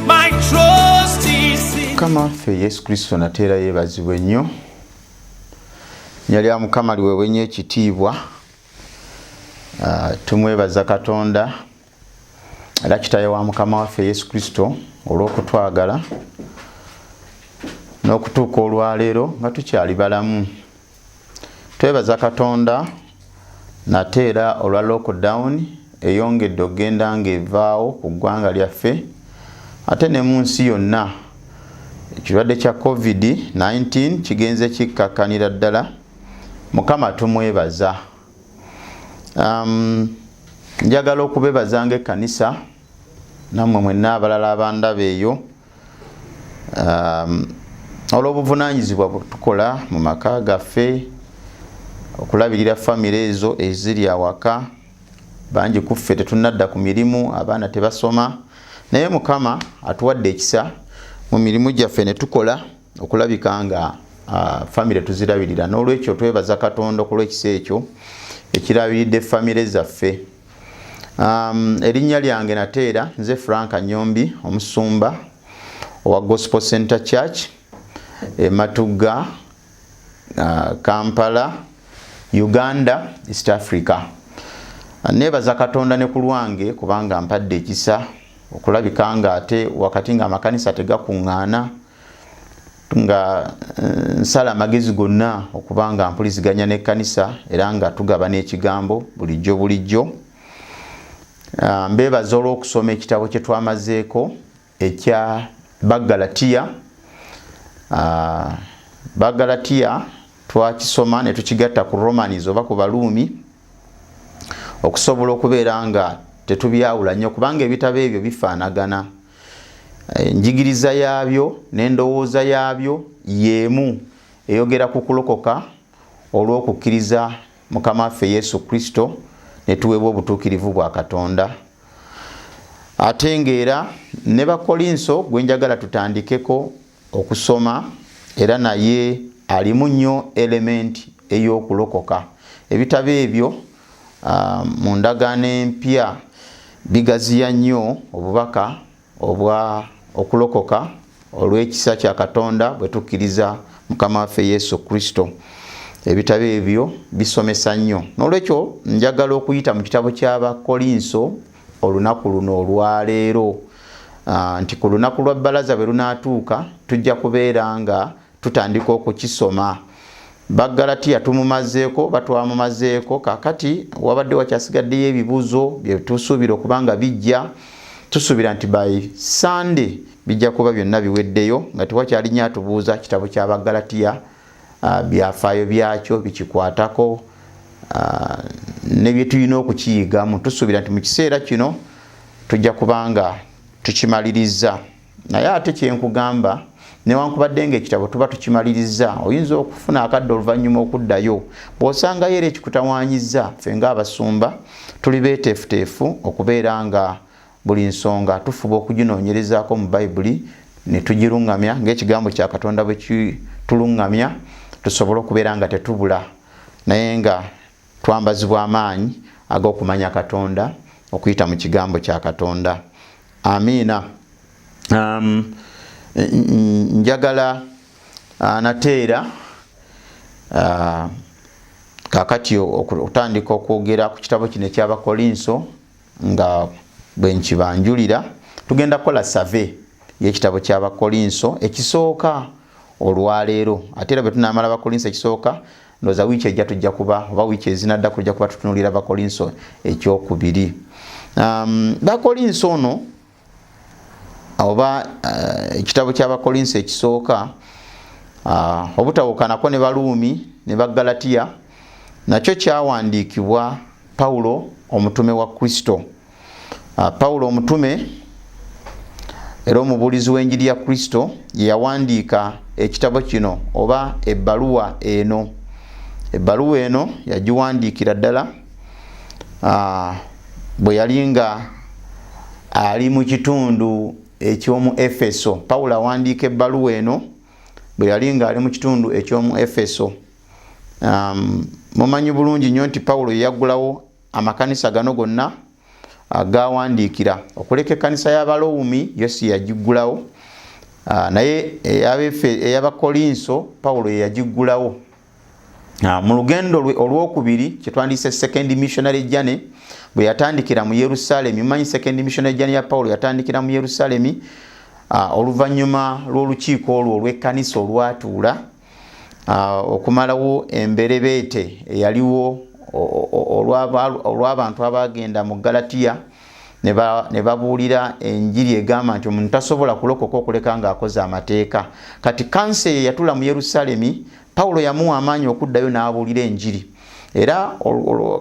My trust is in. Mukama waffe Yesu Kristo nateera yeebazibwe nnyo. Nnya lya Mukama liweebwe ekitiibwa. Tumwebaza Katonda era Kitaawe wa Mukama waffe Yesu Kristo olw'okutwagala n'okutuuka olwaleero nga tukyali balamu. Twebaza Katonda nateera olwa lockdown eyongedde okugenda ng'evaawo ku ggwanga lyaffe ate ne mu nsi yonna. Ekirwadde kya COVID-19 kigenze kikkakkanira ddala. Mukama tumwebaza. Njagala okubebaza ng'ekkanisa nammwe mwenna abalala abandaba eyo olw'obuvunaanyizibwa bwe tukola mu maka gaffe okulabirira famire ezo eziri awaka. Bangi kuffe tetunnadda ku mirimu, abaana tebasoma, naye Mukama atuwadde ekisa mu mirimu gyaffe ne tukola okulabika nga famire tuzirabirira. N'olwekyo twebaza Katonda okulw'ekisa ekyo ekirabiridde famire zaffe. Erinnya lyange nateera nze Frank Nyombi, omusumba owa Gospel Center Church Matugga, Kampala, Uganda, East Africa. Nebaza Katonda ne ku lwange kubanga mpadde ekisa okulabika nga ate wakati nga amakanisa tegakuŋŋaana nga nsala amagezi gonna okubanga mpuliziganya n'ekkanisa era nga tugaba n'ekigambo bulijjo. Mbebaza olw'okusoma ekitabo kye twamazeeko ekya Bagalatiya. Bagalatiya twakisoma ne tukigatta ku Romans oba ku Baluumi okusobola okubeera nga tetubyawula nnyo kubanga ebitabo ebyo bifaanagana. Enjigiriza yaabyo n'endowooza yaabyo yeemu eyogera ku kulokoka olw'okukkiriza Mukama waffe Yesu Kristo ne tuweebwa obutuukirivu bwa Katonda. Ate ng'era ne Bakolinso gwe njagala tutandikeko okusoma era naye alimu nnyo element ey'okulokoka. Ebitabo ebyo mu ndagaano empya bigaziya nnyo obubaka obwa okulokoka olw'ekisa kya Katonda bwe tukkiriza Mukama waffe Yesu Kristo. Ebitabo ebyo bisomesa nnyo. N'olwekyo njagala okuyita mu kitabo ky'Abakolinso olunaku luno olwaleero nti ku lunaku lwa bbalaza bwe lunaatuuka tujja kubeera nga tutandika okukisoma. Bagalatiya tumumazeeko batwamumazeeko, kakati wabadde wakyasigaddeyo ebibuuzo bye tusuubira okubanga bijja. Tusuubira nti by Sunday bijja kuba byonna biweddeyo nga tewakyali nnyo atubuuza kitabo kya Bagalatiya byafaayo byakyo bikikwatako ne bye tulina okukiyigamu. Tusuubira nti mu kiseera kino tujja kubanga tukimaliriza. Naye ate kyenkugamba newankubadde ng'ekitabo tuba tukimaliriza oyinza okufuna akadde oluvannyuma okuddayo. Bw'osangayo era ekikutawaanyizza, ffe ng'abasumba tuli beeteefuteefu okubeera nga buli nsonga tufuba okuginoonyerezaako mu Bayibuli ne tugiruŋŋamya ng'ekigambo kya Katonda bwe kituluŋŋamya, tusobole okubeera nga tetubula naye nga twambazibwa amaanyi ag'okumanya Katonda okuyita mu kigambo kya Katonda. Amiina. Njagala nateera kakati okutandika okwogera ku kitabo kino eky'Abakolinso nga bwe nkibanjulira. Tugenda kukola save y'ekitabo ky'Abakolinso ekisooka olwaleero ate era bwe tunaamala Abakolinso ekisooka ndowooza wiiki ejja tujja kuba oba wiiki ezinadda tujja kuba tutunuulira Abakolinso ekyokubiri. Bakolinso ono oba ekitabo ky'Abakolinso ekisooka obutawukanako ne Baluumi ne Bagalatiya nakyo kyawandiikibwa Pawulo omutume wa Kristo. Pawulo omutume era omubuulizi w'enjiri ya Kristo ye yawandiika ekitabo kino oba ebbaluwa eno. Ebbaluwa eno yagiwandiikira ddala bwe yali nga ali mu kitundu eky'omu Efeso. Pawulo awandiika ebbaluwa eno bwe yali nga ali mu kitundu eky'omu Efeso. Mumanyi bulungi nnyo nti Pawulo yaggulawo amakanisa gano gonna gawandiikira. Okuleka ekkanisa y'Abaroomi Yosi yagiggulawo, naye ey'Abakolinso Pawulo yagiggulawo. Mu lugendo lwe olwokubiri kye twandiyise second missionary journey bwe yatandikira mu Yerusalemu. Mumanyi second missionary journey ya Pawulo yatandikira mu Yerusalemu oluvannyuma lw'olukiiko olwo olw'ekkanisa olwatuula okumalawo emberebeete eyaliwo olw'abantu abagenda mu Galatiya ne babuulira enjiri egamba nti omuntu tasobola kulokoka okuleka ng'akoze amateeka. Kati kansa eyo yatula mu Yerusalemu, Pawulo yamuwa amaanyi okuddayo n'abuulira enjiri. Era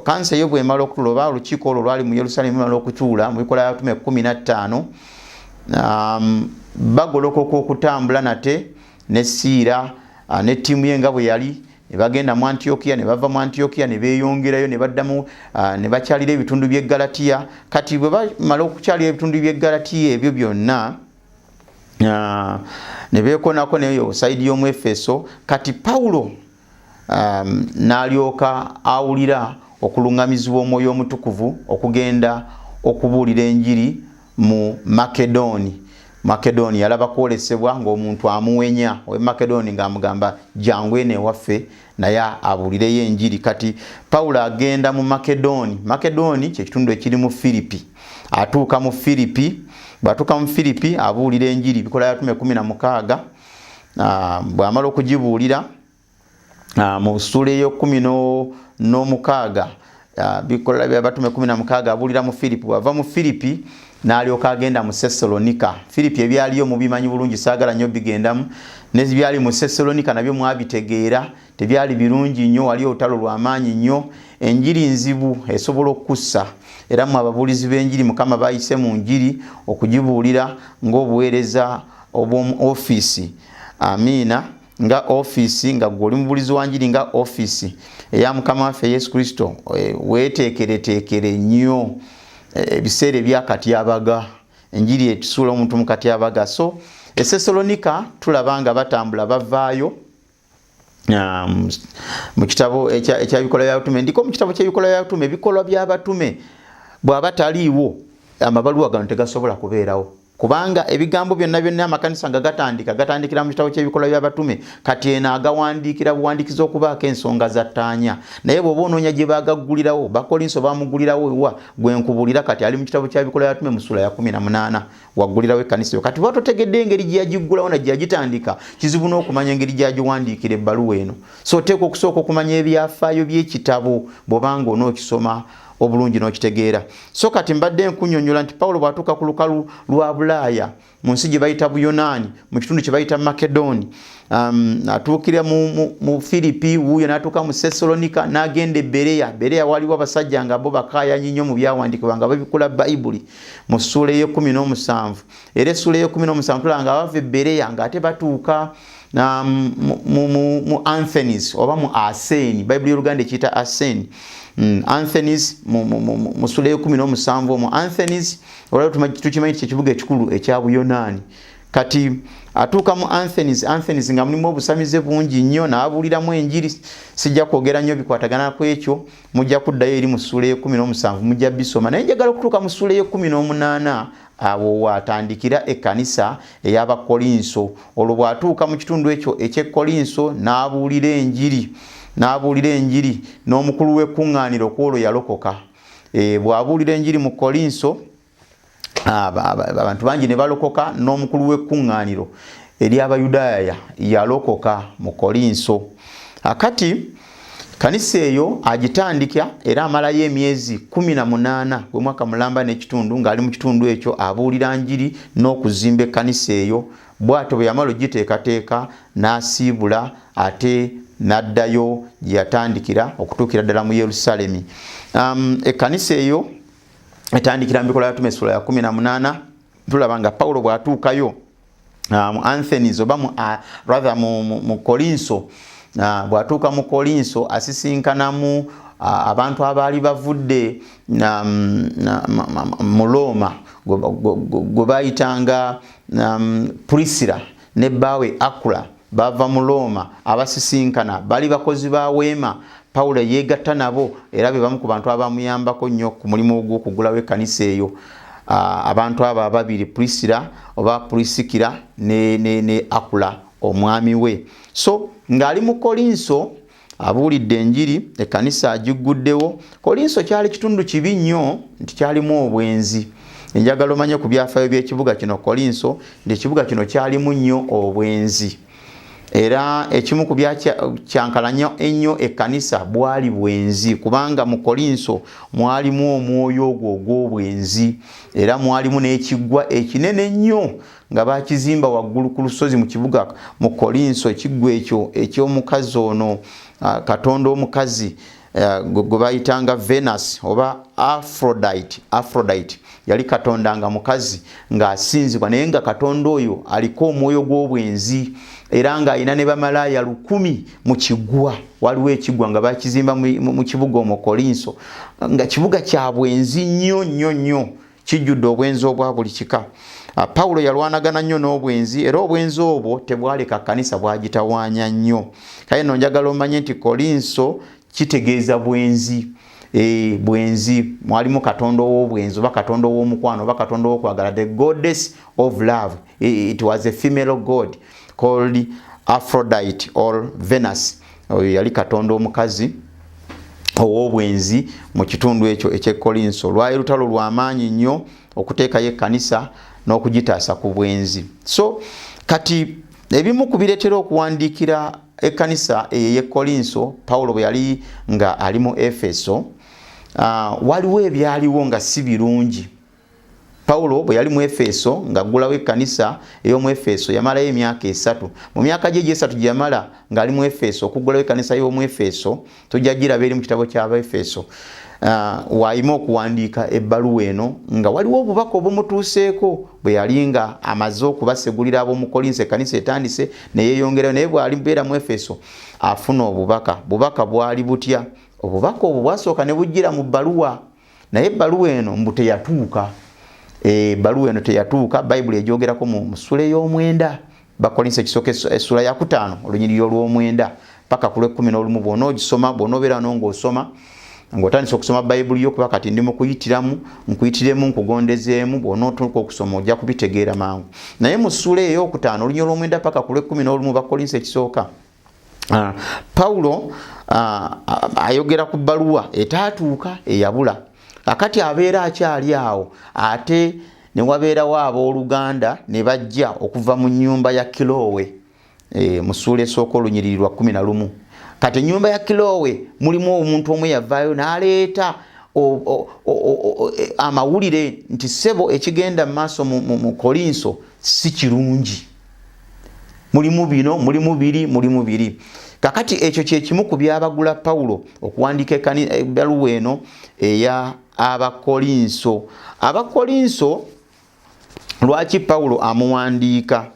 kansa eyo bw'emala okutula, oba olukiiko olwo lwali mu Yerusalemu lumala okutuula mu Bikola by'Abatume 15, bagolokoka okutambula nate ne Siira ne ttiimu ye nga bwe yali, ne bagenda mu Antiokia, ne bava mu Antiokia ne beeyongerayo ne baddamu ne bakyalira ebitundu by'e Galatiya. Kati bwe bamala okukyalira ebitundu by'e Galatiya ebyo byonna ne beekonako neyo sayidi y'omu Efeso. Kati Pawulo n'alyoka awulira okulungamizibwa Omwoyo Omutukuvu okugenda okubuulira enjiri mu Makedoni yalaba kwolesebwa ng'omuntu amuwenya owe Makedoni ng'amugamba jangu eno ewaffe naye abuulireyo enjiri. Kati Pawulo agenda mu Makedoni kye kitundu ekiri mu Filipi. Atuuka mu Filipi, bw'atuuka mu Filipi abuulira enjiri. Bikola by'Abatume 16 bw'amala okugibuulira mu ssula ey'okumukaaga, Bikola by'Abatume 16 abuulira mu Filipi. Bw'ava mu Filipi n'alyoka agenda mu Sesalonika. Filipi ebyaliyo mubimanyi bulungi, saagala nnyo bigendamu. N'ebyali mu Sesalonika nabyo mwabitegeera, tebyali birungi nnyo, waliyo olutalo lw'amaanyi nnyo. Enjiri nzibu esobola okussa, era mu ababuulizi b'enjiri Mukama bayise mu njiri okugibuulira ng'obuweereza obw'omu ofiisi. Amiina. Nga ofiisi, nga gwe oli mubuulizi wa njiri nga ofiisi eya Mukama waffe Yesu Kristo, weeteekereteekere nnyo ebiseera ebyakatyabaga. Enjiri etusuula omuntu mu katyabaga. So Sesalonika tulaba nga batambula bavaayo mu kitabo ekya Bikola by'Abatume. Ndiko mu kitabo ky'Ebikola by'Abatume, Ebikolwa by'Abatume bw'aba taliiwo amabaluwa gano tegasobola kubeerawo, kubanga ebigambo byonna amakanisa nga gatandikira mu kitabo ky'Ebikola by'Abatume. Kati eno agawandiikira buwandiikiza okubaako ensonga za ttaanya. Naye bw'oba onoonya gye bagaggulirawo, Bakolinso baamugulirawo ewa, gwe nkubuulira kati ali mu kitabo ky'Ebikola by'Abatume mu ssula ya 18 waggulirawo ekkanisa eyo. Kati bw'aba totegedde engeri gye yagiggulawo na gye yagitandika, kizibu n'okumanya engeri gye yagiwandiikira ebbaluwa eno. So oteekwa okusooka okumanya ebyafaayo by'ekitabo bw'obanga onookisoma obulungi n'okitegeera. So kati mbadde nkunnyonnyola nti Pawulo bw'atuuka ku lukalu lwa Bulaaya mu nsi gye bayita Buyonaani, mu kitundu kye bayita Makedoni, atuukira mu Filipi, wuuyo n'atuuka mu Sesalonika n'agenda e Bereya waliwo abasajja nga bo bakaayanyi nnyo mu byawandiikibwa nga babikula Bayibuli mu ssuula ey'e17. Era essuula ey'e17 tulaba nga bava e Bereya ng'ate batuuka mu Anthenis oba mu Aseni, Bayibuli y'Oluganda ekiyita Aseni. Anthenis mu ssula ey'e17 omwo. Anthenis olwalwo tukimanyi ekibuga ekikulu ekya Buyonaani. Kati atuuka mu Anthenis nga mulimu obusamize bungi nnyo, n'abuuliramu enjiri. Sijja kwogera nnyo bikwatagana ku ekyo, mujja kuddayo eri mu ssula ey'e17 mujja bisoma. Naye njagala okutuuka mu ssula ey'e18 awo waatandikira ekkanisa ey'Abakolinso. Olwo bw'atuuka mu kitundu ekyo eky'Ekolinso n'abuulira enjiri n'omukulu w'ekkuŋŋaaniro kwolwo yalokoka. Bw'abuulira enjiri mu Kolinso, abantu bangi ne balokoka, n'omukulu w'ekkuŋŋaaniro ery'Abayudaaya yalokoka mu Kolinso. Akati kanisa eyo agitandika era amalayo emyezi 18 gwe mwaka mulamba n'ekitundu ng'ali mu kitundu ekyo abuulira njiri n'okuzimba ekkanisa eyo. Bw'atyo bwe yamala ogiteekateeka n'asiibula ate n'addayo gye yatandikira okutuukira ddala mu Yerusaalemi. Ekkanisa eyo etandikira mu Bikola by'Abatume ssula ya 18. Tulaba nga Pawulo bw'atuukayo mu Anthenis oba mu Kolinso, bw'atuuka mu Kolinso asisinkanamu abantu abaali bavudde mu Roma gwe bayitanga Priscilla ne bbaawe Aquila bava mu Roma abasisinkana bali bakozi ba weema Paulo yegatta nabo era be bamu ku bantu abamuyambako nnyo ku mulimu gw'okugulawo ekkanisa eyo. Abantu abo ababiri Priscilla oba Prisikira ne Akula omwami we. So ng'ali mu Kolinso abuulidde enjiri ekkanisa agiguddewo. Kolinso kyali kitundu kibi nnyo nti kyalimu obwenzi. Njagala omanye ku byafaayo by'ekibuga kino Kolinso nti ekibuga kino kyalimu nnyo obwenzi. Era ekimu ku byakyankalanya ennyo ekkanisa bwali bwenzi kubanga mu Kolinso mwalimu omwoyo ogwo ogw'obwenzi era mwalimu n'ekiggwa ekinene nnyo nga bakizimba waggulu ku lusozi mu kibuga mu Kolinso. Ekiggwa ekyo eky'omukazi ono katonda omukazi gwe bayitanga Venus oba Aphrodite yali katonda nga mukazi ng'asinzibwa naye nga katonda oyo aliko omwoyo gw'obwenzi era nga alina ne bamalaya 1,000 mu kiggwa. Waliwo ekiggwa nga bakizimba mu kibuga omwo Kolinso nga kibuga kya bwenzi nnyo kijjudde obwenzi obwa buli kika. Paulo yalwanagana nnyo n'obwenzi era obwenzi obwo tebwaleka kkanisa bwagitawaanya nnyo. Kale nno njagala omanye nti Kolinso kitegeeza bwenzi. Bwenzi mwalimu katonda w'obwenzi oba katonda w'omukwano oba katonda w'okwagala, the goddess of love. It was a female god called Aphrodite or Venus. Yali katonda omukazi ow'obwenzi mu kitundu ekyo eky'Kolinso. Lwali lutalo lw'amaanyi nnyo okuteekayo ekkanisa n'okugitaasa ku bwenzi. So kati ebimu ku bireetera okuwandiikira ekkanisa ey'Kolinso Paulo bwe yali nga ali mu Efeso, waliwo ebyaliwo nga si birungi. Paulo bwe yali mu Efeso ng'aggulawo ekkanisa ey'omu Efeso yamalayo emyaka 3. Mu myaka gye 3 gye yamala ng'ali mu Efeso okuggulawo ekkanisa y'omu Efeso tujja giraba eri mu kitabo ky'Abaefeso. Waayima okuwandiika ebbaluwa eno nga waliwo obubaka obumutuuseeko bwe yali nga amaze okubasegulira ab'omu Kolinso ekkanisa etandise ne yeeyongerayo, naye bw'ali mbeera mu Efeso afuna obubaka. Bubaka bwali butya? Obubaka obwo bwasooka ne bujjira mu bbaluwa naye ebbaluwa eno mbu teyatuuka. Ebbaluwa eno teyatuuka. Bayibuli egyogerako mu ssula ey'omwenda, Bakolinso ekisooka essula ya 5 olunyiriri olw'omwenda paka ku lw'11 bw'onoogisoma bw'onoobeera ng'osoma ng'otandise okusoma Bayibuli yo kuba kati ndi mu nkuyitiremu nkugondezeemu bw'onootuuka okusoma ojja kubitegeera mangu. Naye mu ssula ey'okutaano olunyiriri olw'omwenda paka ku lw'11 Bakolinso ekisooka Paulo ayogera ku bbaluwa etaatuuka eyabula. Akati abeera akyali awo ate ne wabeerawo abooluganda ne bajja okuva mu nnyumba ya Kilowe mu ssuula esooka olunyiriri lwa 11. Kati ennyumba ya Kilowe mulimu omuntu omwe yavaayo n'aleeta amawulire nti ssebo ekigenda mu maaso mu Kolinso si kirungi. Mulimu bino, mulimu biri. Kakati ekyo kye kimu ku byabagula Paulo okuwandiika ebbaluwa eno eya Abakolinso. Abakolinso lwaki Paulo amuwandiika?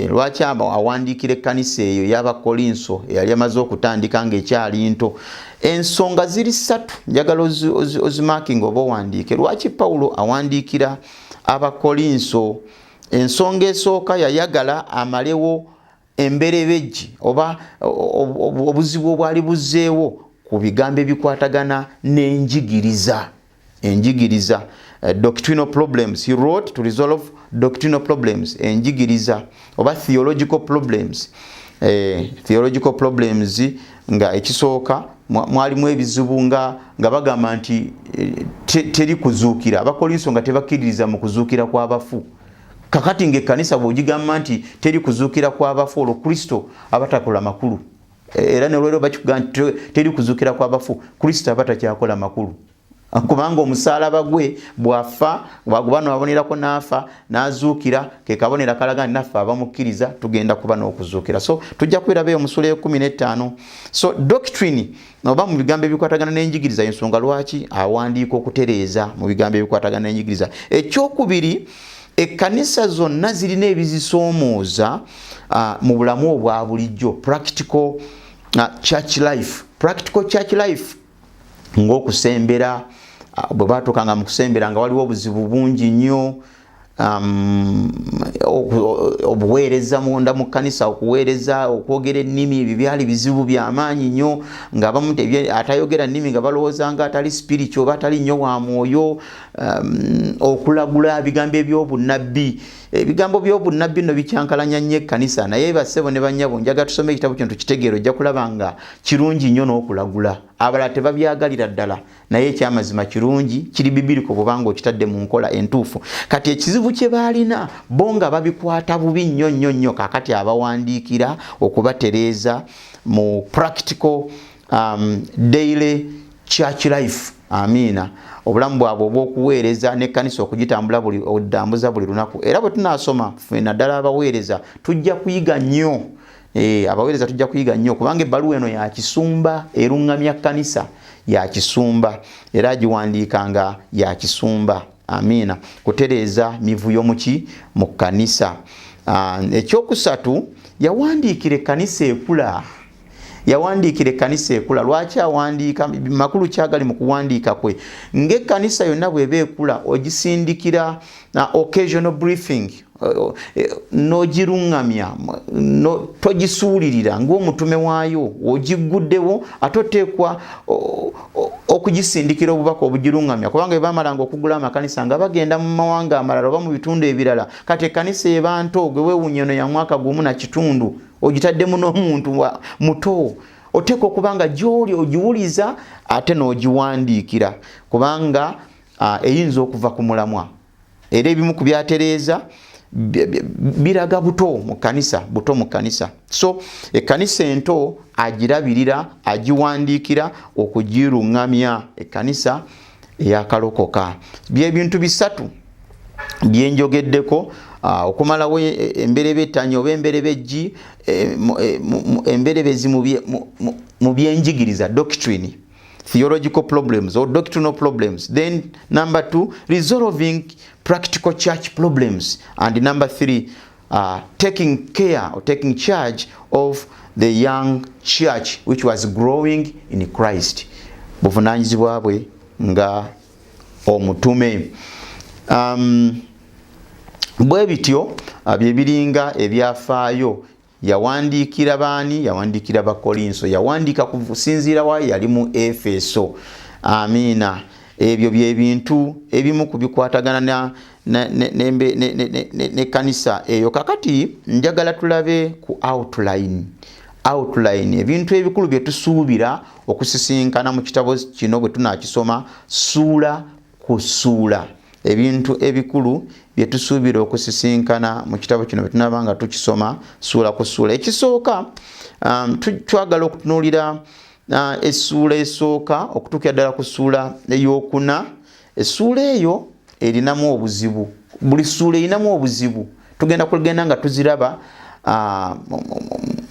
Lwaki awandiikira ekkanisa eyo y'Abakolinso eyali amaze okutandika ng'ekyali nto? Ensonga ziri 3 njagala ozimakinga oba owandiike. Lwaki Paulo awandiikira Abakolinso? Ensonga esooka yayagala amalewo emberebejji oba obuzibu obwali buzzeewo ku bigambo ebikwatagana n'enjigiriza. Doctrinal problems. He wrote to resolve doctrinal problems. Enjigiriza oba theological problems. Theological problems nga ekisooka mwalimu ebizibu nga bagamba nti teri kuzuukira. Abakolinso nga tebakkiririza mu kuzuukira kw'abafu. Kakati ng'ekkanisa bw'ogigamba nti teri kuzuukira kw'abafu olwo Kristo abatakola makulu. Era ne lwero bakigamba nti teri kuzuukira kw'abafu, Kristo abatakyakola makulu. Kubanga omusaalaba gwe bw'afa bw'agubano abonerako n'afa n'azuukira ke kabonera kalaga naffe abamukkiriza tugenda kuba n'okuzuukira. So tujja kwiraba eyo mu ssula ya 15. So doctrine oba mu bigambo ebikwatagana n'enjigiriza ensonga lwaki awandiika okutereeza mu bigambo ebikwatagana n'enjigiriza. Ekyokubiri, ekkanisa zonna zirina ebizisoomooza mu bulamu obwa bulijjo, practical church life ng'okusembera. Bwe baatuukanga mu kusembera nga waliwo obuzibu bungi nnyo, obuweereza munda mu kkanisa, okuweereza, okwogera ennimi, ebyo byali bizibu by'amaanyi nnyo, ng'abamu atayogera nnimi nga balowooza nga atali spiritual oba atali nnyo wa mwoyo. Okulagula ebigambo eby'obunnabbi, ebigambo by'obunnabbi nno bikyankalanya nnyo ekkanisa, naye bassebo ne bannyabo njagala tusome ekitabo kino tukitegeera, ojja kulaba nga kirungi nnyo n'okulagula. Abalala tebabyagalira ddala, naye ekyamazima kirungi, kiri bibiriko bwobanga okitadde mu nkola entuufu. Kati ekizibu kye baalina bo nga babikwata bubi nnyo nnyo nnyo, kaakati abawandiikira okubatereeza mu practical daily church life. Amiina. Obulamu bwabwe obw'okuweereza n'ekkanisa okugitambula odambuza buli lunaku. Era bwe tunaasoma ffe naddala abaweereza tujja kuyiga nnyo. Abaweereza tujja kuyiga nnyo kubanga ebbaluwa eno ya kisumba, erungamya kkanisa ya kisumba, era agiwandiika nga ya kisumba. Amiina. Kutereeza mivuyo muki mu kkanisa. Ekyokusatu, yawandiikira ekkanisa ekula. Yawandiikira ekkanisa ekula. Lwaki awandiika? Makulu kyagali mu kuwandiika kwe. Ng'ekkanisa yonna bw'eba ekula ogisindikira occasional briefing, n'ogirungamya, togisuulirira ng'omutume waayo, ogiguddewo ate oteekwa okugisindikira obubaka obugirungamya, kubanga baamalanga okugula amakanisa nga bagenda mu mawanga amalala oba mu bitundu ebirala. Kati ekkanisa eba nto, gwe weewuunya eno ya mwaka gumu na kitundu, ogitaddemu n'omuntu muto, oteekwa okuba nga gy'oli ogiwuliza ate n'ogiwandiikira, kubanga eyinza okuva ku mulamwa. Era ebimu ku byatereeza biraga buto mu kkanisa. So ekkanisa ento agirabirira, agiwandiikira okugirungamya, ekkanisa eyakalokoka. Byebintu bisatu byenjogeddeko, okumalawo emberebettanyi oba emberebejji, emberebezi mu byenjigiriza, doctrine, theological problems or doctrinal problems. Then number 2, resolving practical church problems. And number 3, taking care or taking charge of the young church which was growing in Christ. Buvunaanyizibwa bwe nga omutume. Bwe bityo byebiringa ebyafaayo. Yawandiikira baani? Yawandiikira Bakolinso. Yawandiika kusinziira waayo yali mu Efeso. Amiina. Ebyo byebintu ebimu ku bikwatagana n'ekkanisa eyo. Kakati njagala tulabe ku outline, ebintu ebikulu bye tusuubira okusisinkana mu kitabo kino bwe tunaakisoma ssuula ku ssuula. Ebintu ebikulu bye tusuubira okusisinkana mu kitabo kino bwe tunabanga tukisoma ssuula ku ssuula. Ekisooka twagala okutunuulira essuula esooka okutuukira ddala ku ssuula ey'okuna. Essuula eyo erinamu obuzibu, buli ssuula erinamu obuzibu. Tugenda nga tuziraba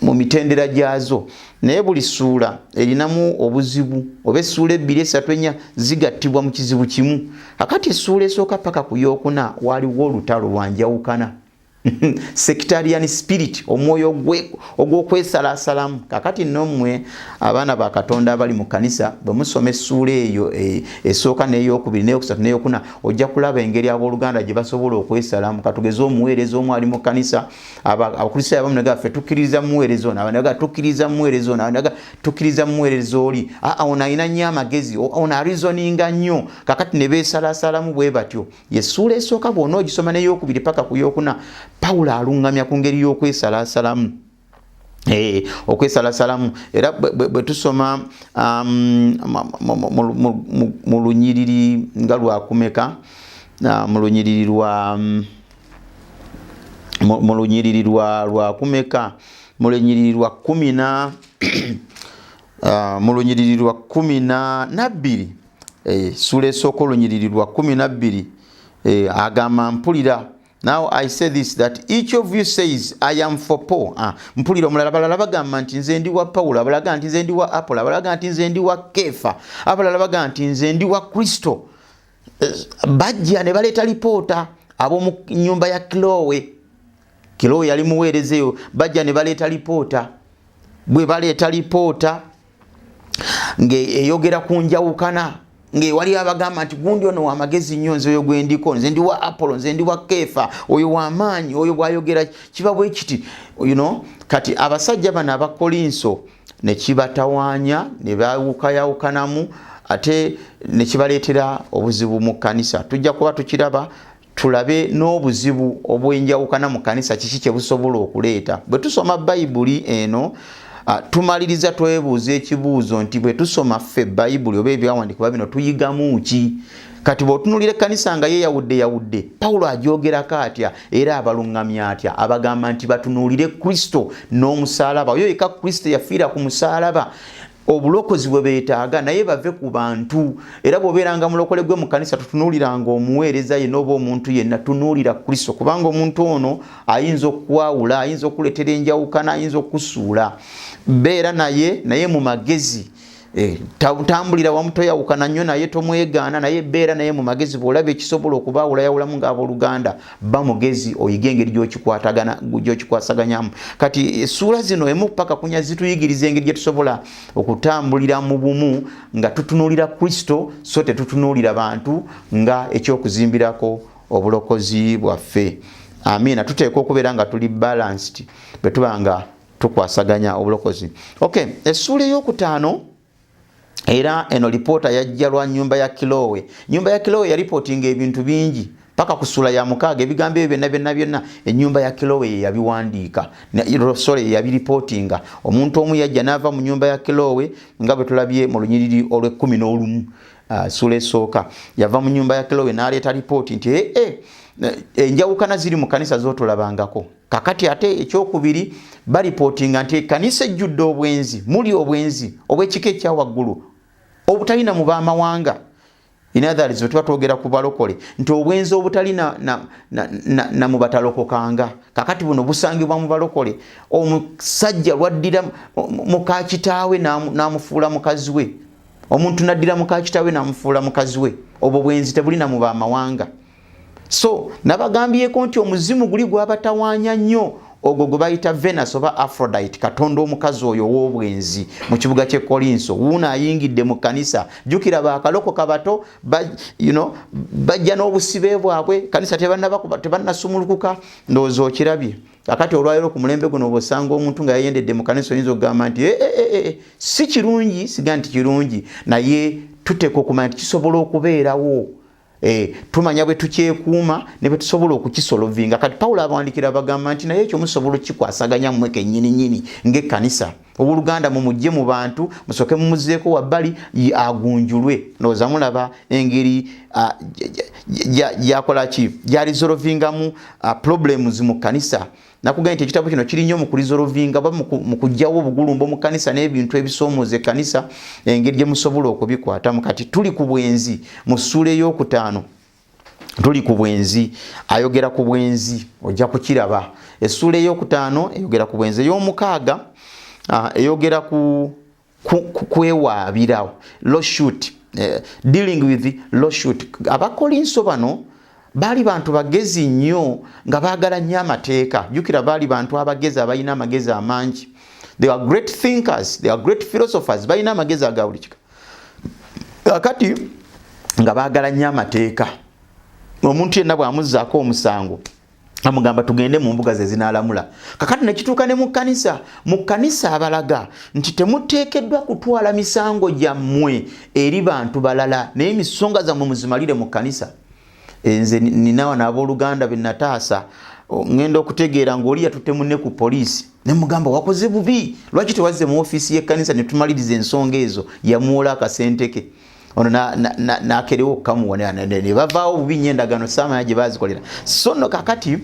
mu mitendera gyazo, naye buli ssuula erinamu obuzibu. Oba essuula 2, 3, 4 zigattibwa mu kizibu kimu. Kakati essuula esooka paka ku yookuna waliwo olutalo lwanjawukana. Sectarian spirit, omwoyo ogw'okwesalaasalamu. Kakati nommwe abaana ba Katonda abali mu kanisa bwe musoma essuula eyo esooka n'eyokubiri n'eyokusatu n'eyokuna, ojja kulaba engeri abooluganda gye basobola okwesalamu. Katugeze omuweereza omu ali mu kanisa, abakristaayo abamu ne gaffe tukkiriza muweereza ono, abandi baga tukkiriza muweereza ono, abandi baga tukkiriza muweereza oli, ono alina nnyo amagezi, ono arizoninga nnyo. Kakati ne beesalaasalamu bwe batyo. Essuula esooka bw'ona ogisoma n'eyokubiri paka ku yookuna, Pawulo alungamya ku ngeri y'okwesalaasalamu. Okwesalaasalamu. Era bwe tusoma mu lunyiriri nga lwakumeka, mu lunyiriri lwa 12, ssuula esooka olunyiriri lwa 12, agamba mpulira. Now I say this, that each of you says, I am for Paul. Mpulira omulala balala bagamba nti nze ndi wa Pawulo, abalala bagamba nti nze ndi wa Apolo, abalala bagamba nti nze ndi wa Kefa, abalala bagamba nti nze ndi wa Kristo. Bajja ne baleeta lipoota ab'omu nnyumba ya Kilowe. Kilowe yali muweereza eyo. Bajja ne baleeta lipoota. Bwe baleeta lipoota ng'eyogera ku njawukana wali abagamba nti gundi ono wa magezi nnyo nze oyo gwendiko nze ndi wa Apollo nze ndi wa Kefa oyo wa maanyi oyo bwayogera kiba bwe kiti kati abasajja bano abakolinso ne kibatawaanya ne bawukayawukanamu ate ne kibaleetera obuzibu mu kanisa. Tujja kuba tukiraba tulabe n'obuzibu obwenjawukana mu kanisa kiki kye busobola okuleeta. Bwe tusoma Bayibuli eno tumaliriza twebuuza ekibuuzo nti bwe tusoma ffe Bayibuli oba ebyawandiikibwa bino tuyigamu ki? Kati bw'otunuulira ekkanisa nga yawudde Pawulo agyogerako atya era abalungamya atya? Abagamba nti batunuulire Kristo n'omusaalaba. Oyo yekka Kristo yafiira ku musaalaba obulokozi bwe beetaaga naye bave ku bantu. Era bw'obeeranga mulokole gwe mu kanisa tutunuuliranga omuweereza ye n'oba omuntu yenna, tunuulira Kristo kubanga omuntu ono ayinza okukwawula, ayinza okuleetera enjawukana, ayinza okusuula. Beera naye mu magezi. Tambulira wamu toyawukana nnyo naye tomwegaana naye beera naye mu magezi. Bw'olaba ekisobola okubaawulayawulamu ng'abooluganda ba mugezi oyige engeri gy'okikwasaganyamu. Kati essuula zino emu paka kunya zituyigiriza engeri gye tusobola okutambulira mu bumu nga tutunuulira Kristo so tetutunuulira bantu nga ekyokuzimbirako obulokozi bwaffe. Amiina. Tuteekwa okubeera nga tuli balanced bwe tuba nga tukwasaganya obulokozi. Okay, essuula ey'okutaano era eno lipoota yajja lwa nyumba ya Kilowe. Nyumba ya Kilowe ya reporting ebintu bingi paka ku ssula ya 6 ebigambo ebyo byonna ennyumba ya Kilowe yabiwandiika. Yabiripotinga. Omuntu omu yajja n'ava mu nyumba ya Kilowe nga bwe tulabye mu lunyiriri olw'11 ssula esooka. Yava mu nyumba ya Kilowe n'aleeta ripooti nti enjawukana ziri mu kanisa z'otulabangako. Kakati ate ekyokubiri baripotinga nti kanisa ejjudde obwenzi, muli obwenzi obw'ekika ekya waggulu obutalina mu baamawanga. In other words, tuba twogera ku balokole nti obwenzi obutali na mu batalokokanga. Kakati buno busangibwa mu balokole. Omusajja lwaddira muka kitaawe n'amufuula mukazi we. Omuntu naddira muka kitaawe n'amufuula mukazi we. Obwo bwenzi tebulina mu baamawanga. So nabagambyeko nti omuzimu guli gwabatawaanya nnyo ogwo gwe bayita Venus oba Aphrodite, katonda omukazi oyo w'obwenzi mu kibuga ky'e Kolinso. Wuuno ayingidde mu kanisa. Jjukira baakalokoka bato bajja n'obusibe bwabwe. Kanisa tebannasumulukuka ndowooza okirabye. Kakati olwaliro ku mulembe guno bw'osanga omuntu nga yayendedde mu kanisa oyinza okugamba nti si kirungi, siga nti kirungi, naye tuteekwa okumanya nti kisobola okubeerawo. Tumanya bwe tukyekuuma ne bwe tusobola okukisolovinga. Kati Pawulo abawandiikira abagamba nti naye ekyo musobola okukikwasaganya mmwe kennyini ng'ekkanisa. Owooluganda mumujje mu bantu musooke mumuzeeko wabbali agunjulwe. Ndowooza mulaba engeri gyakola ki gyalizolovingamu problems mu kanisa. Nakugamba nti ekitabo kino kiri nnyo mu kulizolovinga ba mu kujjawo obugulumbo mu kanisa n'ebintu ebisoomooza ekkanisa engeri gye musobola okubikwatamu. Kati tuli ku bwenzi mu ssuula ey'okutaano. Tuli ku bwenzi, ayogera ku bwenzi, ojja kukiraba. Essuula ey'okutaano eyogera ku bwenzi. Ey'omukaaga eyogera ku kwewaabira, lawsuit, dealing with lawsuit. Abakolinso bano baali bantu bagezi nnyo nga baagala nnyo amateeka. Jjukira baali bantu abagezi abalina amagezi amangi. They were great thinkers, they were great philosophers, balina amagezi aga buli kika. Kakati nga baagala nnyo amateeka. Omuntu yenna bw'amuzzaako omusango amugamba tugende mu mbuga ze zinaalamula. Kakati nekituuka ne mu kanisa abalaga nti temuteekeddwa kutwala misango gyammwe eri bantu balala naye emisonga zammwe muzimalire mu kanisa. Nze ninawa n'abooluganda be nataasa ngenda okutegeera ng'oli yatutte munne ku poliisi ne mugamba wakoze bubi, lwaki tewazze mu ofiisi y'ekkanisa ne tumaliriza ensonga ezo? Yamuwola akasente ke. Ono n'akerewo okukamuwa ne bavaawo bubi nnyo endagaano saamanya gye baazikolera. So nno kakati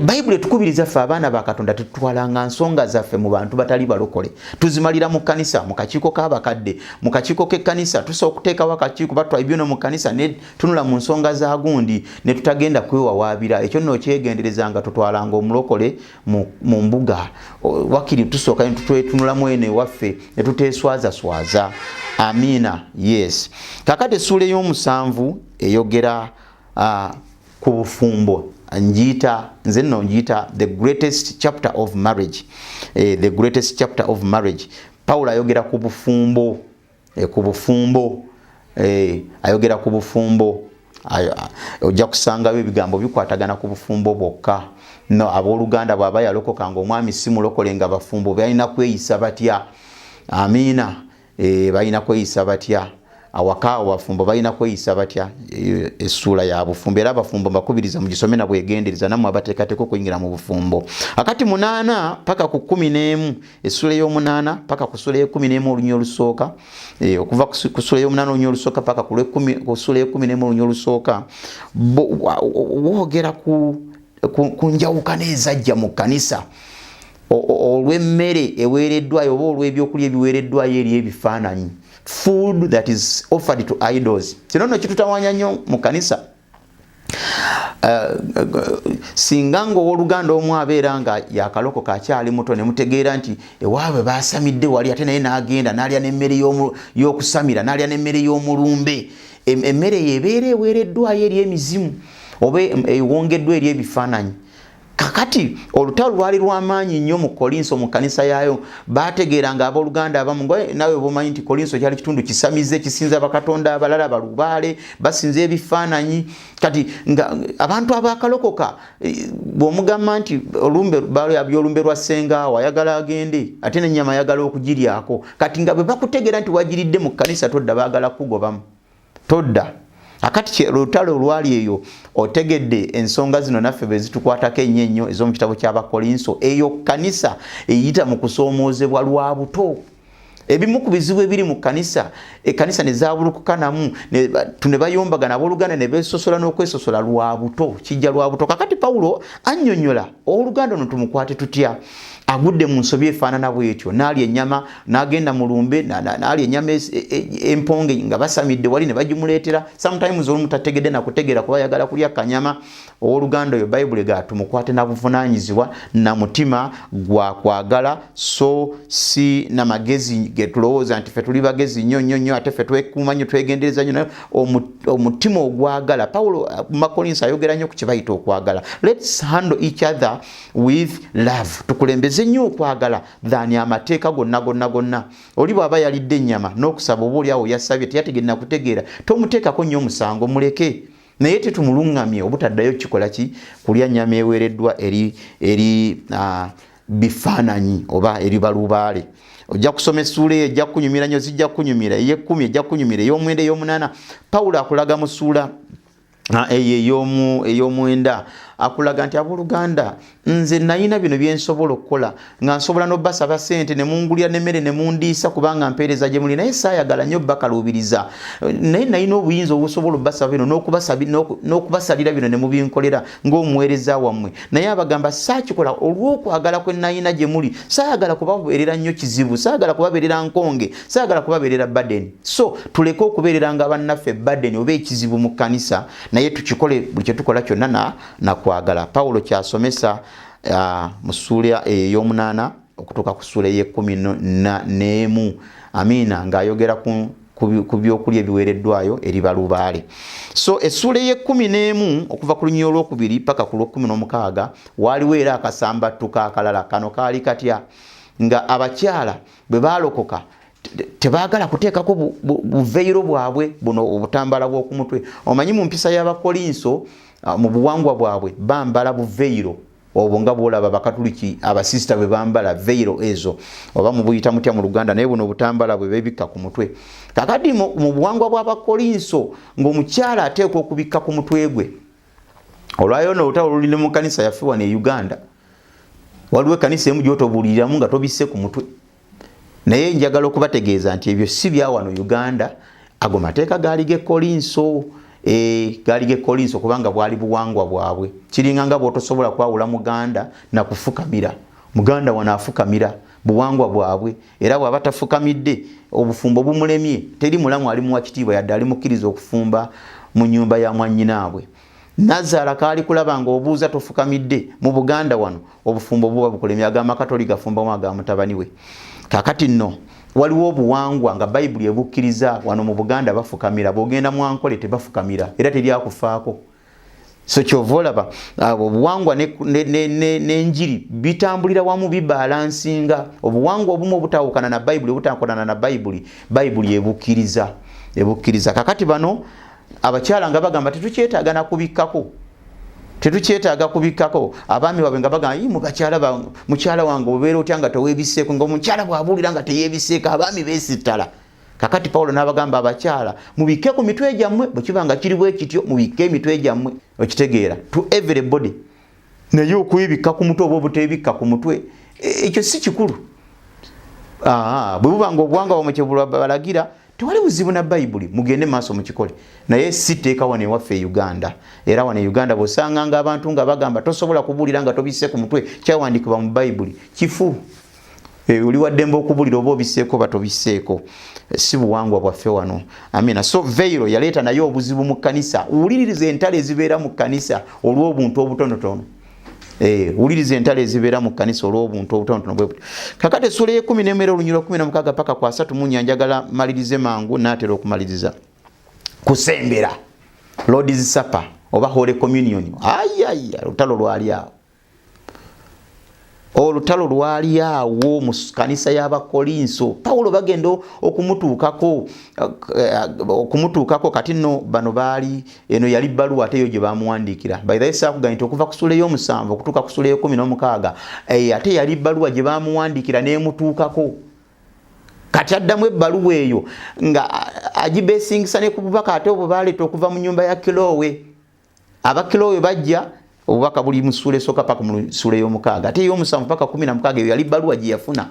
Bayibuli etukubiriza ffe abaana ba Katonda tutwalanga nsonga zaffe mu bantu batali balokole. Tuzimalira mu kanisa, mu kakiiko k'abakadde, mu kakiiko k'ekkanisa. Tusobola okuteekawo akakiiko batwala mu kanisa ne tunula mu nsonga za gundi ne tutagenda kwewawaabira. Ekyo nno kyegenderezanga tutwalanga omulokole mu mbuga. Wakiri tusooka ne tunulamu eno ewaffe ne tuteeswazaswaza. Amiina. Yes. Kakati essuula ey'omusanvu eyogera ku bufumbo. Nze nno ngiita the greatest chapter of marriage. The greatest chapter of marriage. Pawulo ayogera ku bufumbo. ku bufumbo ayogera ku bufumbo ojja kusangayo ebigambo bikwatagana ku bufumbo bwokka no abooluganda bw'aba yalokoka ng'omwami si mulokole nga bafumbo balina kweyisa batya amiina balina kweyisa batya awaka abafumbo balina kweyisa batya essula ya bufumbo era abafumbo mbakubiriza mugisome na bwegendereza namwe abateekateeka okuyingira mu bufumbo akati 8 paka ku 11 essula y'omunaana paka ku ssula y'e11 olunywa olusooka okuva ku ssula y'omunaana olunywa olusooka paka ku ssula y'e11 olunywa olusooka woogera ku njawukana ezajja mu kkanisa olw'emmere eweereddwayo oba olw'ebyokulya ebiweereddwayo eri ebifaananyi food that is offered to idols kino nno kitutawanya nnyo mu kanisa singa ng'owooluganda omu abeera nga yakalokoka akyali muto ne mutegeera nti ewaabwe baasamidde wali ate naye n'agenda n'alya n'emmere y'okusamira n'alya n'emmere y'omulumbe emmere yeebeera eweereddwayo eri emizimu oba ewongeddwa eri ebifaananyi kakati olutalo lwali lw'amaanyi nnyo mu Kolinso mu kanisa yaayo baategeeranga abooluganda abamu nawe bomanyi nti Kolinso kyali kitundu kisamize kisinza bakatonda abalala balubaale basinza ebifaananyi kati nga abantu abakalokoka bw'omugamba nti olumbe byolumbe lwa ssenga ayagala agende ate n'ennyama ayagala okugiryako kati nga bwe bakutegeera nti wagiridde mu kanisa todda baagala kugobamu todda akati olutalo olwali eyo otegedde ensonga zino naffe bwe zitukwatako ennyo ez'omu kitabo ky'Abakolinso eyo kanisa eyita mu kusoomoozebwa lwa buto ebimu ku bizibu ebiri mu kanisa ekkanisa ne zaabulukuka namu ne bayombagana abooluganda ne beesosola n'okwesosola lwa buto kijja lwa buto kakati Pawulo annyonnyola owooluganda ono tumukwate tutya agudde mu nsobi efaanana bwetyo n'alya ennyama n'agenda mu lumbe n'alya ennyama emponge nga basamidde wali ne bagimuleetera sometimes olumu tategedde nakutegeera kuba ayagala kulya kanyama owooluganda oyo bayibuli gatumukwate na buvunaanyizibwa na mutima gwa kwagala so si na magezi getulowooza nti ffe tuli bagezi nnyo ate ffe twekuuma nnyo twegendereza nnyo omutima ogwagala Pawulo mu Makolinso ayogera nnyo ku kye bayita okwagala let's handle each other with love tukulembeze nnyo okwagala than amateeka gonna oli bw'aba yalidde ennyama n'okusaba oba oli awo yasabye teyategedde nakutegeera tomuteekako nnyo omusango muleke naye tetumulungamye obutaddayo kikola ki kulya nnyama eweereddwa eri bifaananyi oba eri balubaale ojja kusoma essuula eyo ejja kukunyumira nnyo zijja kukunyumira ey'e10 ejja kukunyumira ey'omwenda ey'omunaana Pawulo akulaga mu ssuula ey'omwenda akulaga nti abooluganda nze nayina bino byensobola okukola nga nsobola n'obbasaba ssente ne mungulira n'emmere ne mundiisa kubanga mpeereza gye muli naye saayagala nnyo bakaluubiriza naye nayina obuyinza obusobola obbasaba bino n'okubasalira bino ne mubinkolera ng'omuweereza wammwe naye abagamba saakikola olw'okwagala kwe nayina gye muli saayagala kubabeerera nnyo kizibu saayagala kubabeerera nkonge saayagala kubabeerera badeni so tuleke okubeereranga bannaffe badeni oba ekizibu mu kkanisa naye tukikole buli kye tukola kyonna nakwagala Pawulo kyasomesa mu ssuula ey'omunaana okutuuka ku ssuula ey'e11 amiina ng'ayogera ku byokulya ebiweereddwayo eri balubaale so essuula ey'e11 okuva ku lunyiriri olwokubiri paka ku lw'e16 waaliwo era akasambattuka akalala kano kaali katya nga abakyala bwe baalokoka tebaagala kuteekako buveiro bwabwe buno obutambala bw'oku mutwe omanyi mu mpisa y'Abakolinso mu buwangwa bwabwe bambala buveiro obwo nga bwolaba bakatuliki abasisita bwe bambala veiro ezo oba mu buyita mutya mu Luganda naye buno obutambala bwe bebikka ku mutwe kakati mu buwangwa bw'Abakolinso ng'omukyala ateekwa okubikka ku mutwe gwe olwayo n'olutalo lulinde mu kanisa yaffe wano e Uganda waliwo ekkanisa emu gy'otobuuliriramu nga tobisse ku mutwe naye njagala okubategeeza nti ebyo si bya wano Uganda ago mateeka gaali g'Ekolinso gaali g'Ekolinso kubanga bwali buwangwa bwabwe kiringa nga bw'otosobola kwawula Muganda na kufukamira Muganda wano afukamira buwangwa bwabwe era bw'aba tafukamidde obufumbo bumulemye teri mulamu ali mu wakitiibwa yadde ali mukkiriza okufumba mu nnyumba ya mwannyinaabwe Nazaala kaali kulaba ng'obuuza tofukamidde mu Buganda wano obufumbo buba bukulemye agamba Katoli gafumbamu aga mutabani we kakati nno waliwo obuwangwa nga Bayibuli ebukkiriza wano mu Buganda bafukamira bw'ogenda mu Ankole tebafukamira era teryakufaako so kyovolaba obuwangwa n'enjiri bitambulira wamu bibalansinga obuwangwa obumu obutawukana na Bayibuli obutakolana na Bayibuli ebukkiriza kakati bano abakyala nga bagamba tetukyetaaga na kubikkako tetukyetaaga kubikkako abaami babwe nga bagamba mukyala wange obeera otya nga teweebiseeko nga omukyala bw'abuulira nga teyeebiseeko abaami beesittala kakati Pawulo n'abagamba abakyala mubikke ku mitwe gyammwe bwe kiba nga kiri bwe kityo mubikke emitwe gyammwe okitegeera to everybody naye okwebikka ku mutwe oba obuteebikka ku mutwe ekyo si kikulu bwe buba nga obuwangwa bwamwe kye balagira tewali buzibu na Bayibuli mugende maaso mukikole naye si tteeka wano ewaffe e Uganda era wano e Uganda bw'osanganga abantu nga bagamba tosobola kubuulira nga tobisse ku mutwe kyawandiikibwa mu Bayibuli kifu oli waddembe okubuulira oba obisseeko batobisseeko si buwangwa bwaffe wano amina so veiro yaleeta naye obuzibu mu kkanisa wuliriza entalo ezibeera mu kkanisa olw'obuntu obutonotono wuliriza entalo ezibeera mu kkanisa olw'obuntu obutonotono bwe buti kakati essula y'ekumi olunyiro 16 paka ku 3 njagala malirize mangu naatera okumaliriza kusembera Lord's Supper oba Holy Communion olutalo lwali awo olutalo lwali awo mu kanisa y'Abakolinso Pawulo bagenda okumutuukako kati nno bano baali eno yali bbaluwa ate yo gye bamuwandiikira by the way saakuganya nti okuva ku ssula ey'omusanvu okutuuka ku ssula ey'ekumi ate yali bbaluwa gye bamuwandiikira n'emutuukako kati addamu ebbaluwa eyo nga agibeesingisa ne ku bubaka ate obwo baaleeta okuva mu nnyumba ya Kilowe Abakilowe bajja obubaka buli mu ssula esooka paka mu ssula ey'omukaaga ate ey'omusanvu paka 16 eyo yali bbaluwa gye yafuna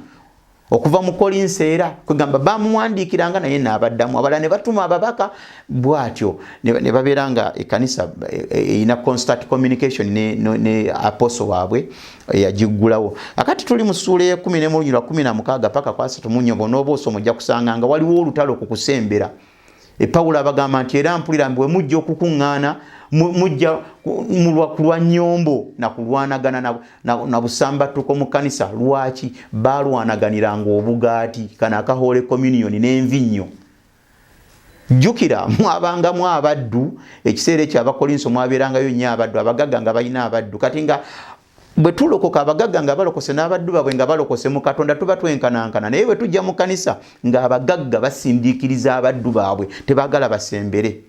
okuva mu Kolinso era kwegamba bamuwandiikiranga naye n'abaddamu abalala ne batuma ababaka bw'atyo ne babeera nga ekkanisa erina constant communication ne apostle waabwe yagiggulawo akati tuli mu ssula y'e16 paka ku 3 bonooba osoma ojja kusanga nga waliwo olutalo ku kusembera Pawulo abagamba nti era mpulira bwe mujja okukuŋŋaana mujja kulwa nnyombo na kulwanagana na busambattuko mu kkanisa lwaki baalwanaganiranga obugaati kana aka Holy Communion n'envinnyo jjukira mwabangamu abaddu ekiseera ekyo Abakolinso mwabeerangayo nnyo abaddu abagagga nga balina abaddu kati nga bwe tulokoka abagagga nga balokose n'abaddu baabwe nga balokose mu Katonda tuba twenkanankana naye bwe tujja mu kkanisa nga abagagga basindiikiriza abaddu baabwe tebaagala basembere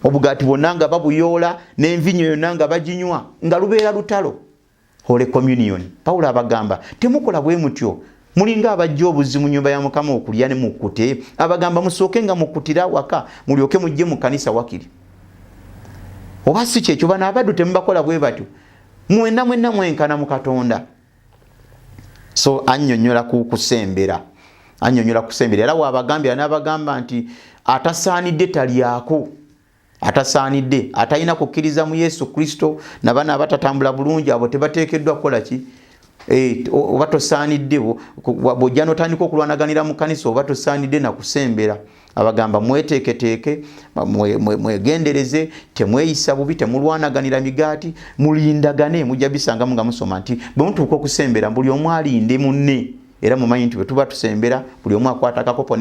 obugaati bwonna nga babuyoola n'envinnyo yonna nga baginywa nga lubeera lutalo Holy Communion Pawulo abagamba temukola bwe mutyo mulinga abajja obuzi mu nnyumba ya Mukama okulya ne mukkute abagamba musooke nga mukkutira waka mulyoke mujje mu kkanisa wakiri oba si kyekyo bano abaddu temubakola bwe batyo mwenna mwenkana mu Katonda so annyonnyola ku kusembera era waabagambira n'abagamba nti atasaanidde talyako atasaanidde atalina kukkiriza mu Yesu Kristo nabana abatatambula bulungi abo tebateekeddwa kukola ki oba tosaanidde bw'ojja n'otandika okulwanaganira mu kkanisa oba tosaanidde na kusembera abagamba mweteeketeeke mwegendereze temweyisa bubi temulwanaganira migaati mulindagane mujja bisangamu nga musoma nti bwe mutuuka okusembera buli omu alinde munne era mumanyi nti bwe tuba tusembera buli omu akwata akakopo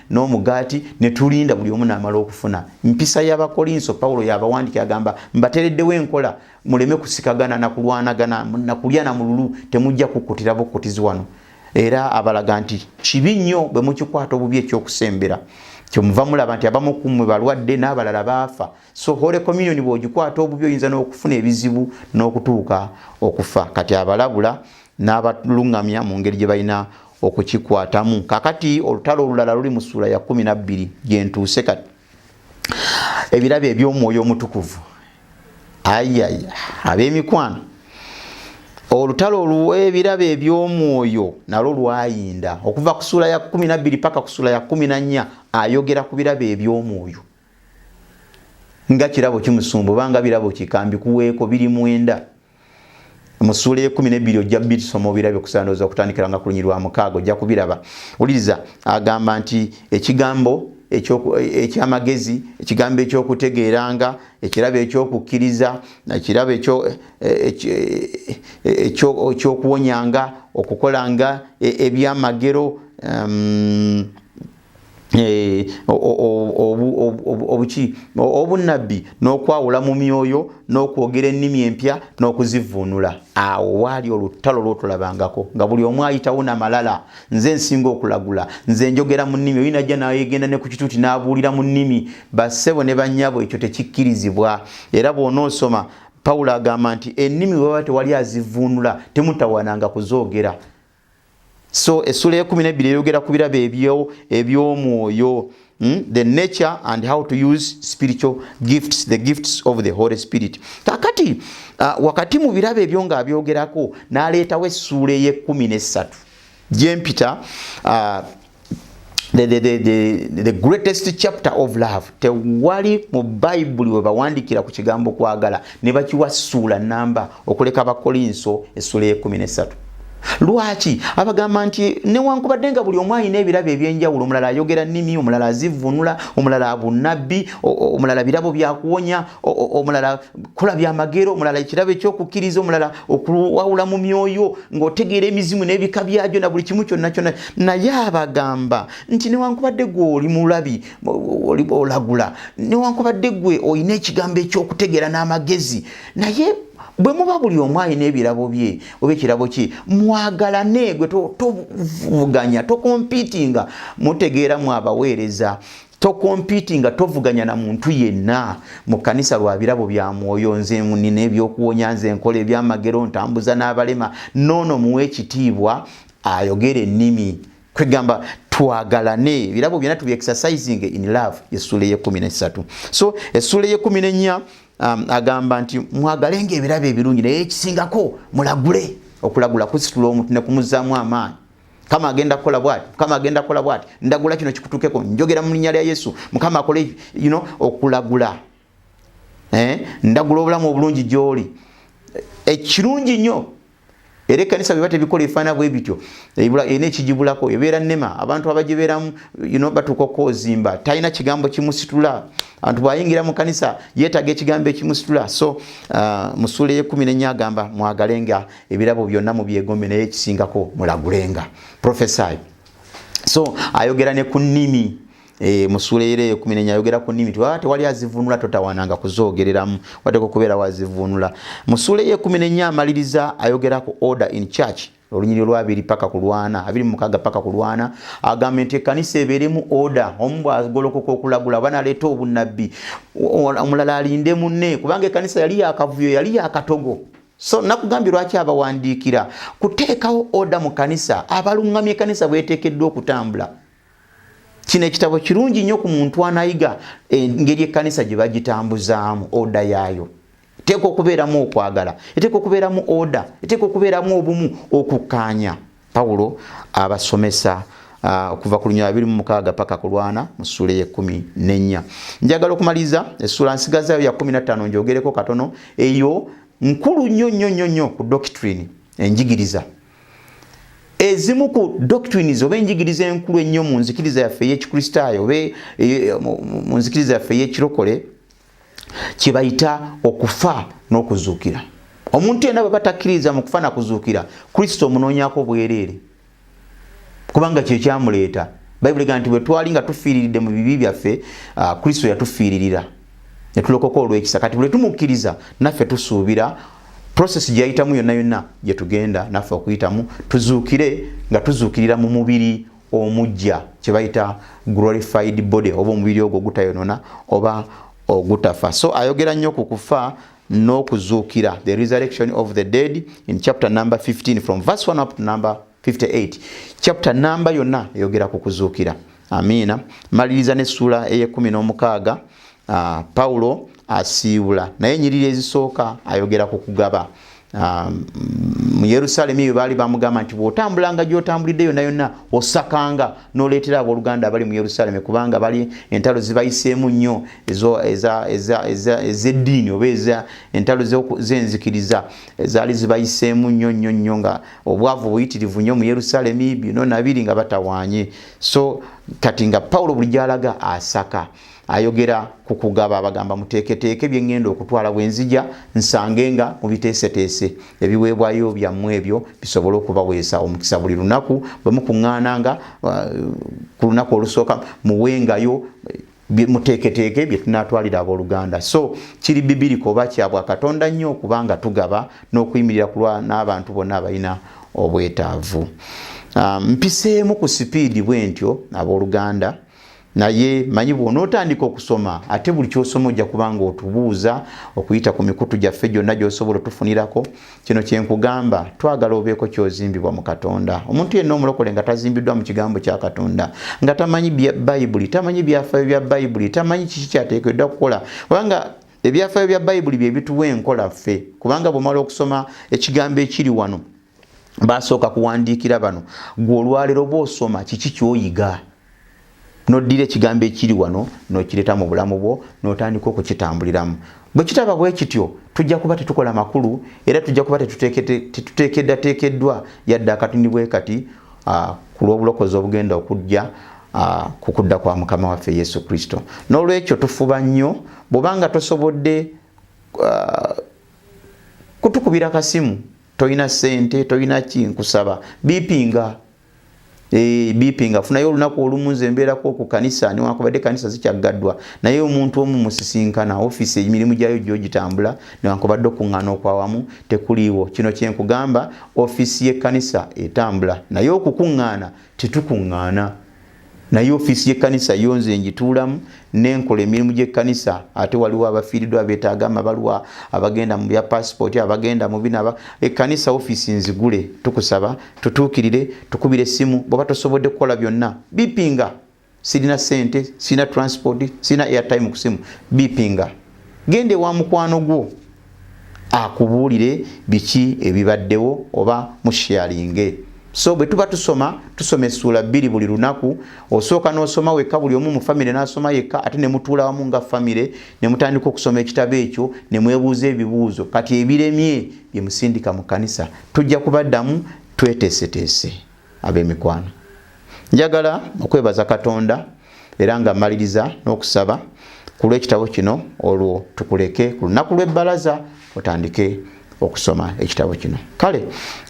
n'omugaati ne tulinda buli omu n'amala okufuna mpisa y'Abakolinso Pawulo yabawandiika agamba mbateereddewo enkola muleme kusikagana na kulwanagana na kulya na mululu temujja kukkutira bukkutizi wano era abalaga nti kibi nnyo bwe mukikwata obubi ekyokusembera kyemuva mulaba nti abamu ku mmwe balwadde n'abalala baafa so Holy Communion bw'ogikwata obubi oyinza n'okufuna ebizibu n'okutuuka okufa kati abalabula n'abalungamya mu ngeri gye balina okukikwatamu kakati olutalo olulala luli mu ssula ya 12 gye ntuuse kati ebirabo eby'omwoyo omutukuvu ab'emikwano olutalo olw'ebirabo eby'omwoyo nalwo lwayinda okuva ku ssula ya 12 paka ku ssula ya 14 ayogera ku birabo eby'omwoyo nga kirabo kimusumba obanga birabo kikambi kuweeko biri mwenda mu ssula y'e12 ojja bisoma obirabyo okusandoza okutandikira nga ku lunyiri lwa 6 ojja kubiraba uliriza agamba nti ekigambo ekyamagezi ekigambo ekyokutegeeranga ekirabo ekyokukkiriza ekirabo ekyokuwonyanga okukolanga ebyamagero obunabbi n'okwawula mu myoyo n'okwogera ennimi empya n'okuzivuunula. Awo waali olutalo lw'otulabangako nga buli omu ayitawo n'amalala. Nze nsinga okulagula, nze njogera mu nnimi, oyina ajja naye yegenda ne ku kituuti n'abuulira mu nnimi. Bassebo ne bannyabo ekyo tekikkirizibwa. Era bw'onoosoma Pawulo agamba nti ennimi bw'aba tewali azivuunula temutawananga kuzoogera. So essula y'ekumi eyogera ku birabo eby'omwoyo, the nature and how to use spiritual gifts, the gifts of the Holy Spirit. Kakati wakati mu birabo ebyo ng'abyogerako n'aleetawo essula y'ekumi gyempita the greatest chapter of love. Tewali mu Bible we bawandikira ku kigambo kwagala ne bakiwa essula namba okuleka Abakolinso essula y'ekumi. Lwaki abagamba nti newankubadde nga buli omu alina ebirabo ebyenjawulo, omulala ayogera nnimi, omulala azivunula, omulala abunabbi, omulala birabo byakuwonya, omulala kola byamagero, omulala ekirabo ekyokukkiriza, omulala okuwawula mu myoyo ng'otegeera emizimu n'ebika byagyo na buli kimu kyonna kyonna. Naye abagamba nti newankubadde gwe oli mulabi, oli olagula, newankubadde gwe olina ekigambo ekyokutegeera n'amagezi, naye bwe muba buli omu alina ebirabo bye oba ekirabo kye, mwagalane, gwe tovuganya, tokompitinga. Mutegeera mu abaweereza, tokompitinga, tovuganya na muntu yenna mu kanisa lwa birabo bya mwoyo. Nze nina ebyokuwonya, nze nkola ebyamagero, ntambuza n'abalema. Noono muwe ekitiibwa ayogera ennimi. Kwegamba twagalane, birabo byonna tubi exercising in love. Essula y'ekumi. So essula y'ekumi agamba nti mwagalenga ebirabo ebirungi, naye ekisingako mulagule. Okulagula kusitula omuntu ne kumuzaamu amaanyi. Kama agenda kukola bwati, ndagula kino kikutukeko, njogera mu linnya lya Yesu, Mukama akole, okulagula. Ndagula obulamu obulungi gy'oli. Ekirungi nnyo. Era ekkanisa bwe batebikola efaana bwe bityo, ena ekigibulako, ebeera nnema. Abantu abagibeeramu batuuka okozimba, talina kigambo kimusitula. Abantu bw'ayingira mu kanisa yeetaaga ekigambo ekimusitula. So mu ssula y'ekumi agamba mwagalenga ebirabo byonna mu byegombe, naye ekisingako mulagulenga. Prophesy. So ayogera ne ku nnimi. Mu ssula y'ekumi ayogera ku nnimi. Tewali azivunula totawananga kuzoogereramu, wateeka okubeera wazivunula. Mu ssula y'ekumi amaliriza ayogera ku order in church. Olunyiri olwabiri paka ku lwana, 26 paka ku lwana, agamba nti ekkanisa ebeeremu order. Omu bw'agolokoka okulagula banaleeta obunnabbi, omulala alinde munne, kubanga ekkanisa yali yakavuyo, yali yakatogo. So nakugambye lwaki abawandiikira kuteekawo order mu kanisa. Abalungamya ekkanisa bweteekeddwa okutambula. Kino ekitabo kirungi nnyo ku muntu anayiga engeri ekkanisa gye bagitambuzaamu, order yaayo. Eteeka okubeeramu okwagala, eteeka okubeeramu order, eteeka okubeeramu obumu, okukkaanya. Pawulo abasomesa okuva ku lunyiri 26 paka ku lwana mu ssula y'ekumi. Njagala okumaliriza essula nsigazaayo ya 15 njogereko katono. Eyo nkulu nnyo ku doctrine, enjigiriza. Ezimu ku doctrines oba enjigiriza enkulu ennyo mu nzikiriza yaffe ey'Ekikristaayo oba mu nzikiriza yaffe ey'ekirokole, kye bayita okufa n'okuzuukira. Omuntu yenna bwe batakkiriza mu kufa na kuzuukira, Kristo omunoonyako bwereere, kubanga kye kyamuleeta. Bayibuli egamba nti bwe twali nga tufiiriridde mu bibi byaffe, Kristo yatufiiririra ne tulokoka olw'ekisa. Kati bwe tumukkiriza naffe tusuubira process gye yayitamu yonna gye tugenda naffe okuyitamu, tuzuukire nga tuzuukirira mu mubiri omujja, kye bayita glorified body, oba omubiri ogwo ogutayonona oba ogutafa. So ayogera nnyo ku kufa n'okuzuukira, the resurrection of the dead in chapter number 15 from verse 1 up to number 58. Chapter number yonna eyogera ku kuzuukira. Amiina. Maliriza n'essula ey'ekumi. Pawulo asiibula, naye ennyiriri ezisooka ayogera ku kugaba. Mu Yerusaalemi eyo baali bamugamba nti bw'otambulanga gy'otambulidde yonna osakanga n'oleetera abooluganda abali mu Yerusaalemi, kubanga bali entalo zibayiseemu nnyo ez'eddiini oba entalo z'enzikiriza ezaali zibayiseemu nnyo nga obwavu buyitirivu nnyo mu Yerusaalemi, bino nabiri nga batawaanye. So kati nga Pawulo buli gy'alaga asaka. ayogera ku kugaba abagamba muteeketeeke bye ngenda okutwala bwenzija nsangenga mu biteeseteese ebiweebwayo byammwe ebyo bisobole okubaweesa omukisa buli lunaku bwe mukuŋŋaananga ku lunaku olusooka muwengayo muteeketeeke bye tunatwalira abooluganda. So kiri bibiriko oba kyabwa Katonda nnyo okubanga tugaba n'okuyimirira kulwa n'abantu bonna abalina obwetaavu. Mpiseemu ku sipiidi bwe ntyo abooluganda, naye manyi bw'onootandika okusoma ate buli kyosoma ojja kubanga otubuuza okuyita ku mikutu gyaffe gyonna gy'osobola otufunirako. Kino kye nkugamba, twagala obeeko ky'ozimbibwa mu Katonda. Omuntu yenna omulokole nga tazimbiddwa mu kigambo kya Katonda, nga tamanyi Bayibuli, tamanyi byafaayo bya Bayibuli, tamanyi kiki kyateekeddwa kukola, kubanga ebyafaayo bya Bayibuli bye bituwa enkola ffe. Kubanga bw'omala okusoma ekigambo ekiri wano basooka kuwandiikira bano, gwe olwaleero bw'osoma kiki ky'oyiga, n'oddira ekigambo ekiri wano n'okireeta mu bulamu bwo n'otandika okukitambuliramu. Bwe kitaba bwe kityo tujja kuba tetukola makulu era tujja kuba tetuteekeddwa yadde akatini bwe kati ku lw'obulokozi obugenda okujja ku kudda kwa Mukama waffe Yesu Kristo. N'olwekyo tufuba nnyo bw'obanga tosobodde kutukubira kasimu, toyina ssente, toyina kinkusaba, bipinga. Bipinga funayo olunaku olumu nze mbeerako ku kanisa newankubadde kanisa zikyaggaddwa, naye omuntu omu musisinkana ofiisi emirimu gyayo gy'ogitambula newankubadde okuŋŋaana okwawamu tekuliiwo. Kino kye nkugamba, ofiisi y'ekkanisa etambula naye okukuŋŋaana tetukuŋŋaana. Naye ofiisi y'ekkanisa yo nze njituulamu nenkola emirimu gy'ekkanisa. Ate waliwo abafiiriddwa beetaaga amabaluwa, abagenda mu bya passport, abagenda mu bina. Ekkanisa ofiisi nzigule, tukusaba tutuukirire, tukubire essimu bw'oba tosobodde kukola byonna. Bipinga, sirina ssente, sirina transport, sirina airtime ku simu, bipinga. Gende wa mukwano gwo akubuulire biki ebibaddewo oba musharinge. So bwe tuba tusoma essuula 2 buli lunaku, osooka n'osoma wekka, buli omu mu famire n'asoma yekka, ate ne mutuula wamu nga famire ne mutandika okusoma ekitabo ekyo ne mwebuuza ebibuuzo. Kati ebiremye bye musindika mu kanisa tujja kubaddamu tweteeseteese ab'emikwano. Njagala okwebaza Katonda era nga mmaliriza n'okusaba ku lw'ekitabo kino olwo tukuleke ku lunaku lw'ebbalaza otandike okusoma ekitabo kino. Kale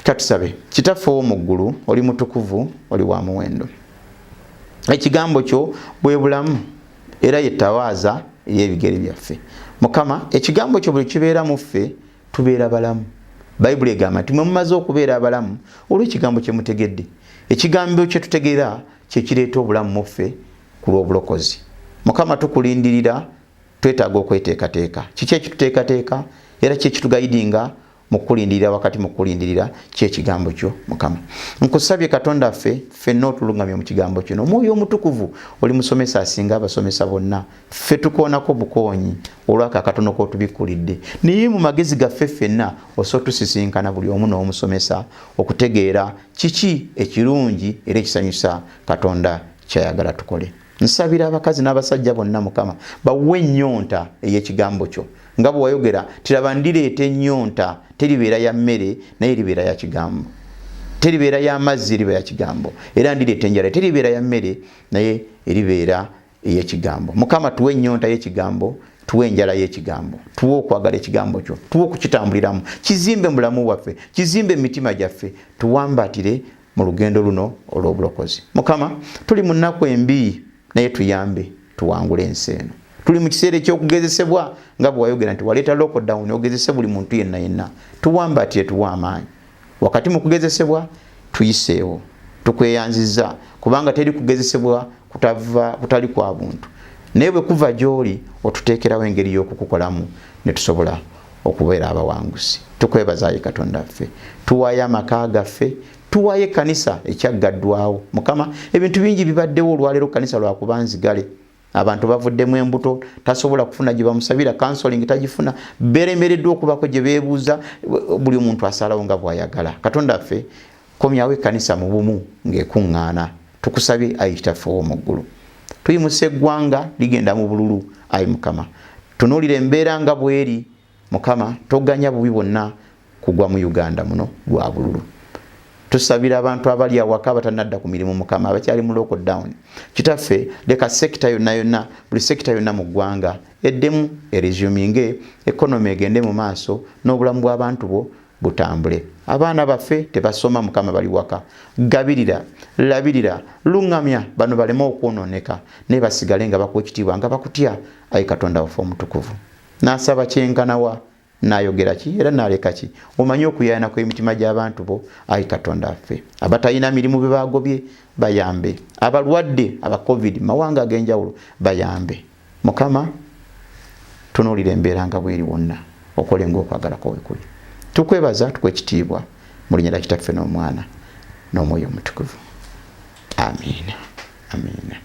katusabe. Kitaffe ow'omu ggulu, oli mutukuvu, oli wa muwendo. Ekigambo kyo bwe bulamu era yettawaaza ey'ebigere byaffe. Mukama, ekigambo kyo buli kibeera mu ffe tubeera balamu. Bayibuli egamba nti mwe mumaze okubeera abalamu olw'ekigambo kye mutegedde. Ekigambo kye tutegeera kye kireeta obulamu mu ffe ku lw'obulokozi. Mukama, tukulindirira, twetaaga okweteekateeka. Kiki ekituteekateeka era kye kitugayidinga mu kulindirira, wakati mu kulindirira ky'ekigambo kyo. Mukama, nkusabye Katonda ffe ffenna otulungamye mu kigambo kino. Omwoyo omutukuvu oli musomesa asinga abasomesa bonna. Ffe tukoonako bukoonyi olwaka katono k'otubikkulidde, naye mu magezi gaffe ffenna osobola tusisinkana buli omu n'omusomesa okutegeera kiki ekirungi era ekisanyusa Katonda kyayagala tukole. Nsabira abakazi n'abasajja bonna Mukama bawe ennyonta ey'ekigambo kyo. Nga bwe wayogera tiraba ndireeta ennyonta, teribeera ya mmere naye eribeera ya kigambo. Teribeera ya mazzi, eribeera ya kigambo. Era ndireeta enjala, teribeera ya mmere naye eribeera ey'ekigambo. Mukama, tuwe ennyonta y'ekigambo, tuwe enjala y'ekigambo, tuwe okwagala ekigambo kyo, tuwe okukitambuliramu, kizimbe mu bulamu bwaffe, kizimbe emitima gyaffe, tuwambatire mu lugendo luno olw'obulokozi. Mukama, tuli mu nnaku embi naye tuyambe tuwangule ensi eno. Tuli mu kiseera eky'okugezesebwa nga bwe wayogera nti waleeta lockdown ogezese buli muntu yenna. Tuwambatire, tuwe amaanyi. Wakati mu kugezesebwa tuyiseewo, tukweyanziza kubanga teri kugezesebwa kutali kwa buntu. Naye bwe kuva gy'oli otuteekerawo engeri y'okukukolamu ne tusobola okubeera abawanguzi. Tukwebaza Katonda ffe, tuwaayo amaka gaffe, tuwaayo ekkanisa ekyaggaddwawo. Mukama, ebintu bingi bibaddewo olwaleero kanisa lwakuba nzigale. Abantu bavuddemu embuto, tasobola kufuna gye bamusabira, counseling tagifuna, beremereddwa okubako gye beebuuza, buli omuntu asalawo nga bw'ayagala. Katonda ffe, komyawo ekkanisa mu bumu ng'ekuŋŋaana. Tukusabye Ayi Kitaffe ow'omu ggulu, tuyimuse eggwanga ligenda mu bululu. Ayi Mukama, tunuulira embeera nga bw'eri. Mukama, toganya bubi bwonna kugwa mu Uganda muno lwa bululu. tusabira abantu abali awaka abatanadda ku mirimu mukama abakyali mu lockdown kitaffe leka sekita yonna buli sekita yonna mu ggwanga eddemu eresuminge economy egende mu maaso n'obulamu bw'abantu bo butambule abaana baffe tebasoma mukama bali waka gabirira labirira lungamya bano baleme okwononeka ne basigale nga bakuwa ekitiibwa nga bakutya ayi katonda waffe omutukuvu n'asaba kyenkanawa n'ayogera ki era n'aleka ki omanyi okuyaana kw'emitima gy'abantu bo ayi katonda waffe abatalina mirimu be bagobye bayambe abalwadde aba covid mawanga ag'enjawulo bayambe mukama tunuulira embeera nga bweri wonna okole ng'okwagala kowe kuli tukwebaza tukwe ekitiibwa mu linnya lya kitaffe n'omwana n'omwoyo omutukuvu amiina amiina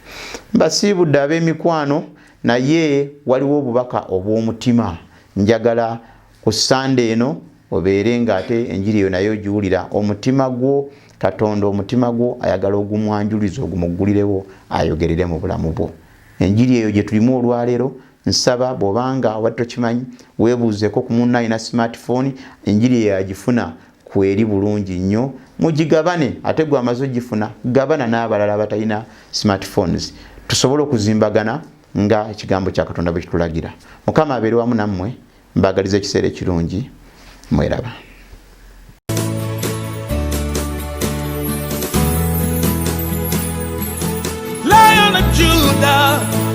mbasiibudde ab'emikwano naye waliwo obubaka obw'omutima njagala ku Sunday eno obeere ng'ate enjiri eyo nayo ogiwulira omutima gwo katonda omutima gwo ayagala ogumwanjuliza ogumuggulirewo ayogerere mu bulamu bwo enjiri eyo gye tulimu olwaleero nsaba bw'obanga wadde tokimanyi weebuuzeeko ku munno alina smartphone enjiri eyo agifuna kweri bulungi nnyo mugigabane ate gwe amaze ogifuna gabana n'abalala abatalina smartphones tusobole okuzimbagana nga ekigambo kya katonda bwe kitulagira mukama abeere wamu nammwe mbagaliza ekiseera ekirungi mweraba Lion of Judah.